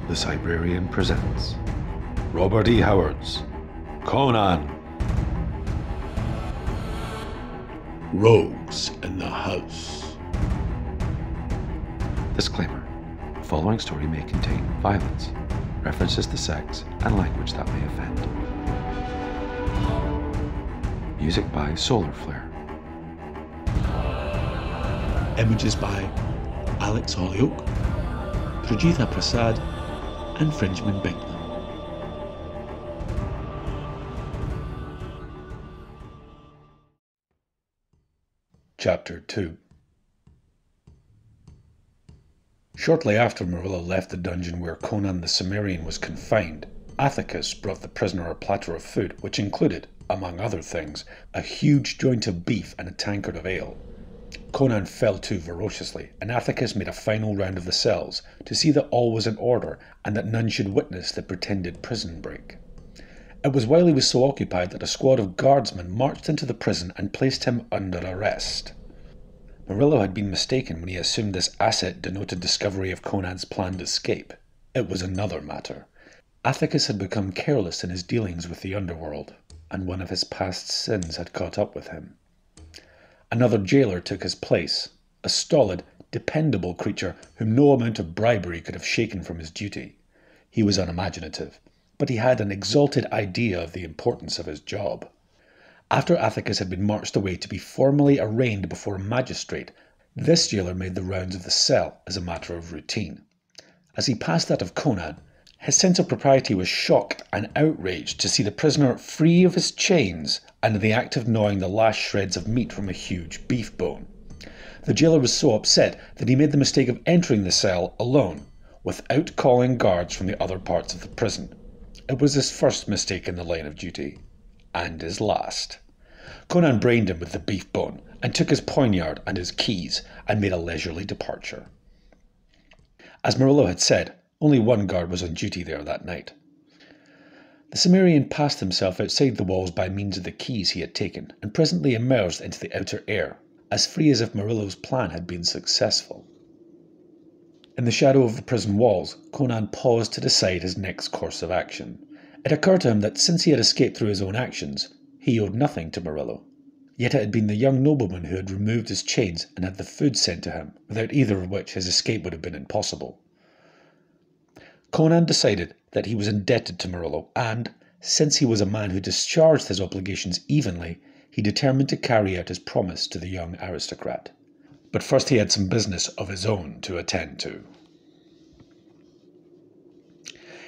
The Cybrarian presents Robert E. Howard's Conan. Rogues in the House. Disclaimer: the following story may contain violence, references to sex, and language that may offend. Music by Solar Flare. Images by Alex Holyoake, Poojitha Prasad, and Frenjamin Benklin. Chapter 2. Shortly after Marilla left the dungeon where Conan the Cimmerian was confined, Atticus brought the prisoner a platter of food which included, among other things, a huge joint of beef and a tankard of ale. Conan fell to ferociously, and Atticus made a final round of the cells to see that all was in order and that none should witness the pretended prison break. It was while he was so occupied that a squad of guardsmen marched into the prison and placed him under arrest. Marilla had been mistaken when he assumed this asset denoted discovery of Conan's planned escape. It was another matter. Atticus had become careless in his dealings with the underworld, and one of his past sins had caught up with him. Another jailer took his place, a stolid, dependable creature whom no amount of bribery could have shaken from his duty. He was unimaginative, but he had an exalted idea of the importance of his job. After Atticus had been marched away to be formally arraigned before a magistrate, this jailer made the rounds of the cell as a matter of routine. As he passed that of Conan, his sense of propriety was shocked and outraged to see the prisoner free of his chains and in the act of gnawing the last shreds of meat from a huge beef bone. The jailer was so upset that he made the mistake of entering the cell alone, without calling guards from the other parts of the prison. It was his first mistake in the line of duty, and his last. Conan brained him with the beef bone, and took his poniard and his keys, and made a leisurely departure. As Marilla had said, only one guard was on duty there that night. The Cimmerian passed himself outside the walls by means of the keys he had taken, and presently emerged into the outer air, as free as if Marilla's plan had been successful. In the shadow of the prison walls, Conan paused to decide his next course of action. It occurred to him that since he had escaped through his own actions, he owed nothing to Marilla. Yet it had been the young nobleman who had removed his chains and had the food sent to him, without either of which his escape would have been impossible. Conan decided that he was indebted to Marilla, and, since he was a man who discharged his obligations evenly, he determined to carry out his promise to the young aristocrat. But first he had some business of his own to attend to.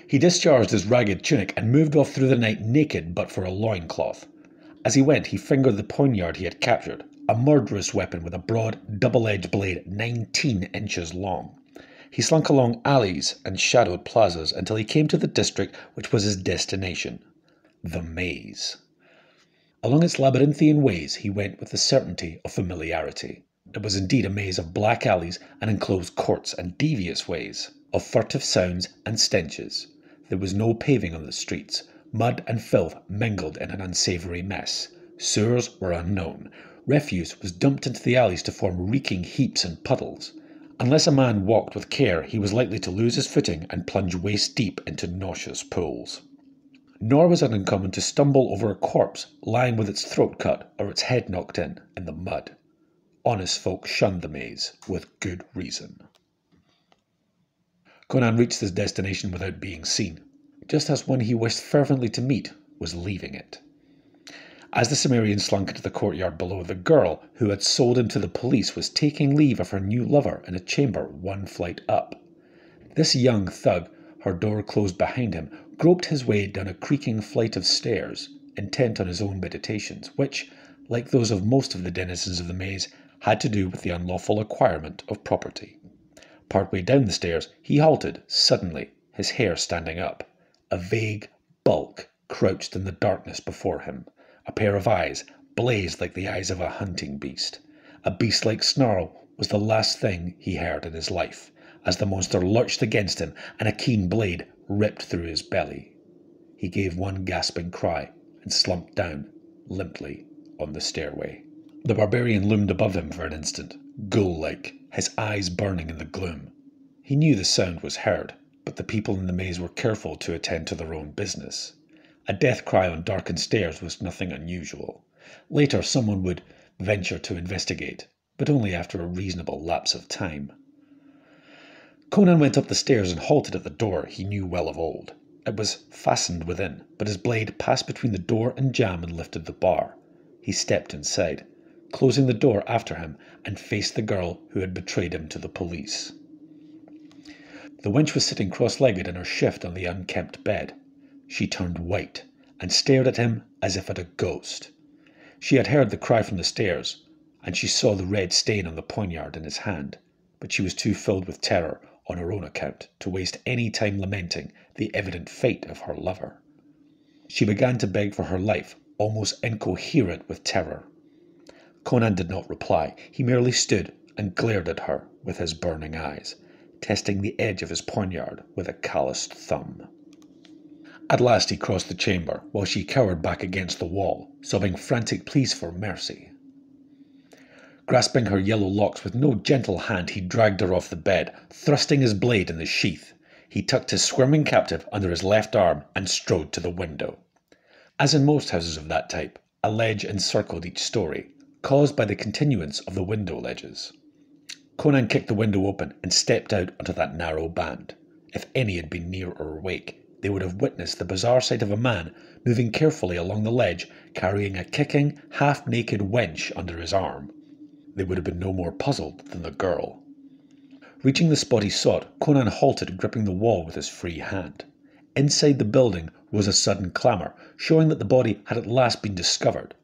He discharged his ragged tunic and moved off through the night naked but for a loincloth. As he went, he fingered the poniard he had captured, a murderous weapon with a broad, double-edged blade 19 inches long. He slunk along alleys and shadowed plazas until he came to the district which was his destination, the maze. Along its labyrinthian ways he went with the certainty of familiarity. It was indeed a maze of black alleys and enclosed courts and devious ways, of furtive sounds and stenches. There was no paving on the streets. Mud and filth mingled in an unsavoury mess. Sewers were unknown. Refuse was dumped into the alleys to form reeking heaps and puddles. Unless a man walked with care, he was likely to lose his footing and plunge waist-deep into nauseous pools. Nor was it uncommon to stumble over a corpse lying with its throat cut or its head knocked in the mud. Honest folk shunned the maze, with good reason. Conan reached his destination without being seen, just as one he wished fervently to meet was leaving it. As the Cimmerian slunk into the courtyard below, the girl who had sold him to the police was taking leave of her new lover in a chamber one flight up. This young thug, her door closed behind him, groped his way down a creaking flight of stairs, intent on his own meditations, which, like those of most of the denizens of the maze, had to do with the unlawful acquirement of property. Partway down the stairs, he halted, suddenly, his hair standing up. A vague bulk crouched in the darkness before him. A pair of eyes blazed like the eyes of a hunting beast. A beast-like snarl was the last thing he heard in his life, as the monster lurched against him and a keen blade ripped through his belly. He gave one gasping cry and slumped down, limply, on the stairway. The barbarian loomed above him for an instant, ghoul-like, his eyes burning in the gloom. He knew the sound was heard, but the people in the maze were careful to attend to their own business. A death cry on darkened stairs was nothing unusual. Later, someone would venture to investigate, but only after a reasonable lapse of time. Conan went up the stairs and halted at the door he knew well of old. It was fastened within, but his blade passed between the door and jamb and lifted the bar. He stepped inside, closing the door after him, and faced the girl who had betrayed him to the police. The wench was sitting cross-legged in her shift on the unkempt bed. She turned white and stared at him as if at a ghost. She had heard the cry from the stairs, and she saw the red stain on the poniard in his hand, but she was too filled with terror on her own account to waste any time lamenting the evident fate of her lover. She began to beg for her life, almost incoherent with terror. Conan did not reply. He merely stood and glared at her with his burning eyes, testing the edge of his poniard with a calloused thumb. At last he crossed the chamber, while she cowered back against the wall, sobbing frantic pleas for mercy. Grasping her yellow locks with no gentle hand, he dragged her off the bed, thrusting his blade in the sheath. He tucked his squirming captive under his left arm and strode to the window. As in most houses of that type, a ledge encircled each story, caused by the continuance of the window ledges. Conan kicked the window open and stepped out onto that narrow band. If any had been near or awake, they would have witnessed the bizarre sight of a man moving carefully along the ledge, carrying a kicking, half-naked wench under his arm. They would have been no more puzzled than the girl. Reaching the spot he sought, Conan halted, gripping the wall with his free hand. Inside the building rose a sudden clamour, showing that the body had at last been discovered.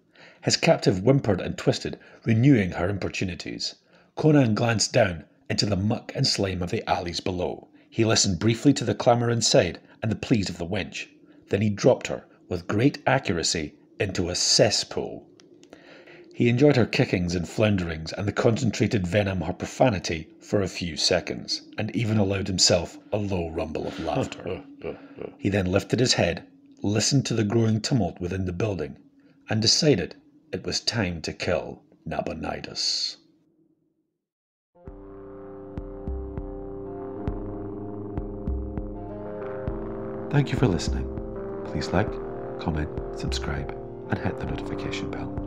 His captive whimpered and twisted, renewing her importunities. Conan glanced down into the muck and slime of the alleys below. He listened briefly to the clamour inside and the pleas of the wench. Then he dropped her, with great accuracy, into a cesspool. He enjoyed her kickings and flounderings and the concentrated venom of her profanity for a few seconds, and even allowed himself a low rumble of laughter. He then lifted his head, listened to the growing tumult within the building, and decided it was time to kill Nabonidus. Thank you for listening. Please like, comment, subscribe, and hit the notification bell.